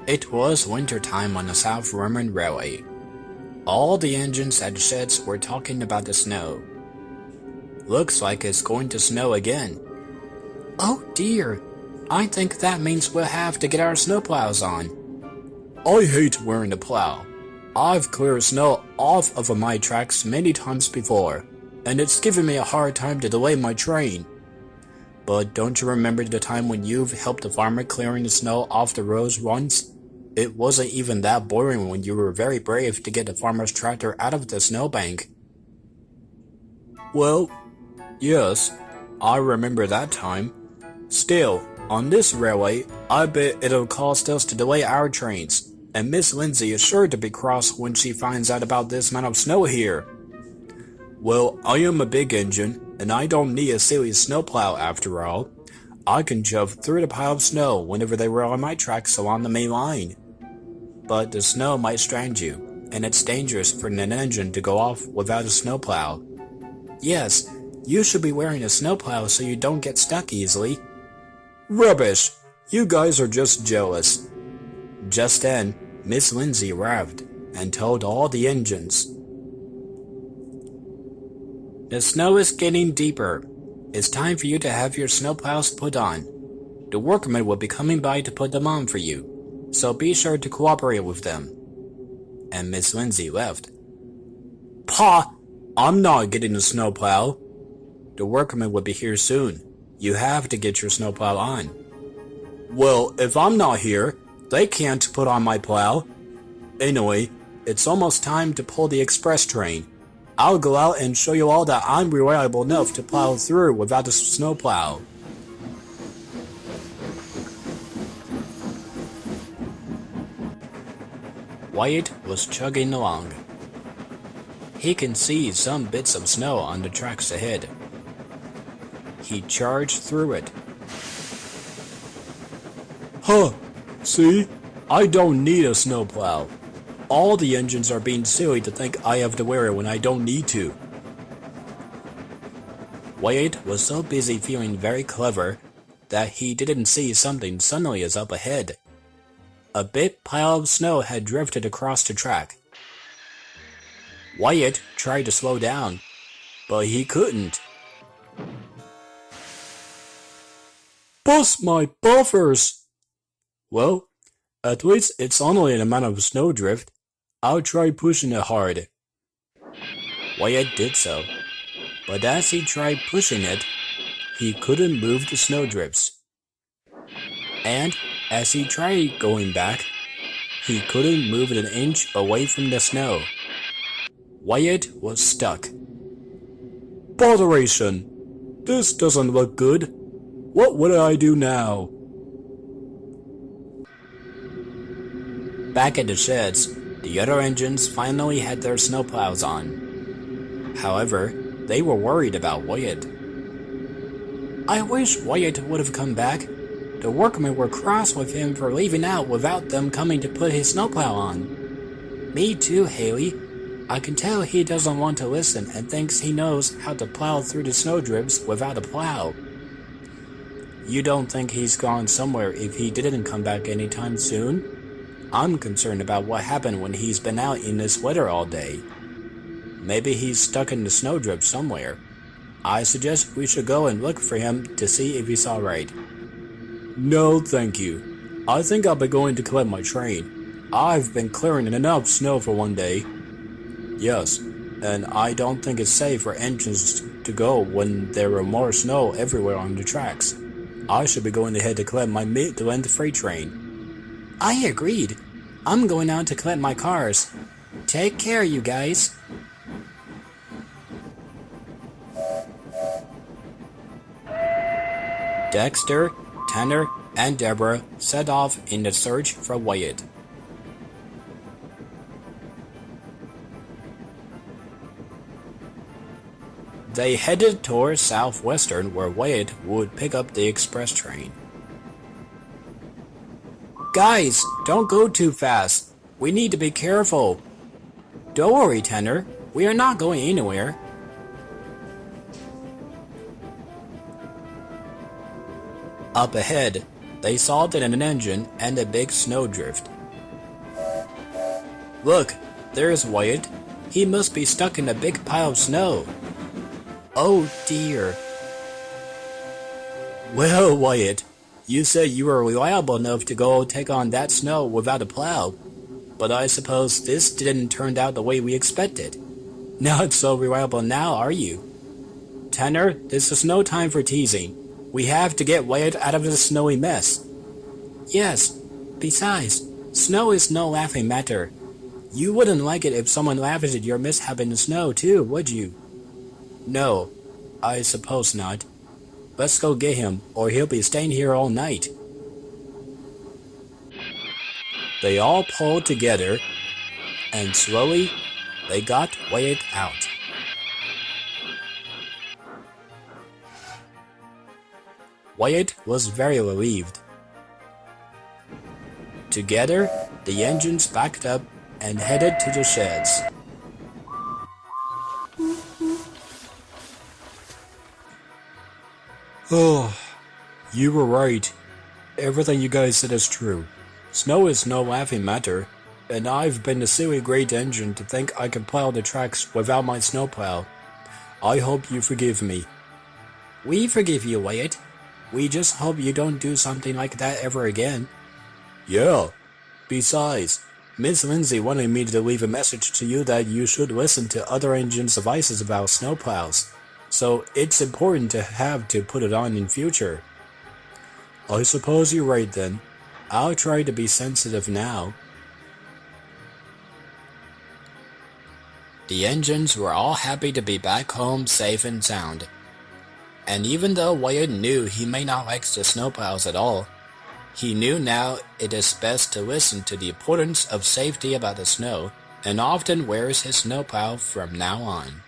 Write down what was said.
It was winter time on the South Roman Railway. All the engines at the sheds were talking about the snow. Looks like it's going to snow again. Oh dear, I think that means we'll have to get our snowplows on. I hate wearing the plow. I've cleared snow off of my tracks many times before, and it's given me a hard time to delay my train. But don't you remember the time when you've helped a farmer clearing the snow off the roads once? It wasn't even that boring when you were very brave to get the farmer's tractor out of the snowbank. Well, yes, I remember that time. Still, on this railway, I bet it'll cost us to delay our trains, and Miss Lindsay is sure to be cross when she finds out about this amount of snow here. Well, I am a big engine, and I don't need a silly snowplow after all. I can shove through the pile of snow whenever they were on my tracks along the main line. But the snow might strand you, and it's dangerous for an engine to go off without a snowplow. Yes, you should be wearing a snowplow so you don't get stuck easily. Rubbish! You guys are just jealous. Just then, Miss Lindsay arrived and told all the engines. The snow is getting deeper. It's time for you to have your snowplows put on. The workmen will be coming by to put them on for you, so be sure to cooperate with them. And Miss Lindsay left. Pa! I'm not getting a snowplow. The workmen will be here soon. You have to get your snowplow on. Well, if I'm not here, they can't put on my plow. Anyway, it's almost time to pull the express train. I'll go out and show you all that I'm reliable enough to plow through without a snowplow. Wyatt was chugging along. He can see some bits of snow on the tracks ahead. He charged through it. Huh, see? I don't need a snowplow. All the engines are being silly to think I have to wear it when I don't need to. Wyatt was so busy feeling very clever that he didn't see something suddenly is up ahead. A big pile of snow had drifted across the track. Wyatt tried to slow down, but he couldn't. Bust my buffers! Well, at least it's only an amount of snowdrift. I'll try pushing it hard. Wyatt did so, but as he tried pushing it, he couldn't move the snowdrifts. And as he tried going back, he couldn't move it an inch away from the snow. Wyatt was stuck. Botheration! This doesn't look good. What would I do now? Back at the sheds, the other engines finally had their snowplows on. However, they were worried about Wyatt. I wish Wyatt would have come back. The workmen were cross with him for leaving out without them coming to put his snowplow on. Me too, Hayley. I can tell he doesn't want to listen and thinks he knows how to plow through the snowdrifts without a plow. You don't think he's gone somewhere if he didn't come back anytime soon? I'm concerned about what happened when he's been out in this weather all day. Maybe he's stuck in the snowdrift somewhere. I suggest we should go and look for him to see if he's alright. No, thank you. I think I'll be going to collect my train. I've been clearing enough snow for one day. Yes, and I don't think it's safe for engines to go when there are more snow everywhere on the tracks. I should be going ahead to collect my mid-length freight train. I agreed. I'm going out to collect my cars. Take care, you guys. Dexter, Tanner, and Deborah set off in the search for Wyatt. They headed toward Southwestern where Wyatt would pick up the express train. Guys, don't go too fast. We need to be careful. Don't worry, Tanner. We are not going anywhere. Up ahead, they saw that an engine and a big snowdrift. Look, there's Wyatt. He must be stuck in a big pile of snow. Oh dear. Well, Wyatt, you said you were reliable enough to go take on that snow without a plow, but I suppose this didn't turn out the way we expected. Not so reliable now, are you? Tanner, this is no time for teasing. We have to get Wyatt out of this snowy mess. Yes, besides, snow is no laughing matter. You wouldn't like it if someone laughed at your mishap in the snow too, would you? No, I suppose not. Let's go get him, or he'll be staying here all night. They all pulled together, and slowly they got Wyatt out. Wyatt was very relieved. Together, the engines backed up and headed to the sheds. Oh, you were right. Everything you guys said is true. Snow is no laughing matter, and I've been a silly great engine to think I could plow the tracks without my snowplow. I hope you forgive me. We forgive you, Wyatt. We just hope you don't do something like that ever again. Yeah. Besides, Miss Lindsay wanted me to leave a message to you that you should listen to other engines' advices about snowplows, so it's important to put it on in future. I suppose you're right then. I'll try to be sensitive now. The engines were all happy to be back home safe and sound. And even though Wyatt knew he may not like the snowplows at all, he knew now it is best to listen to the importance of safety about the snow, and often wears his snowplow from now on.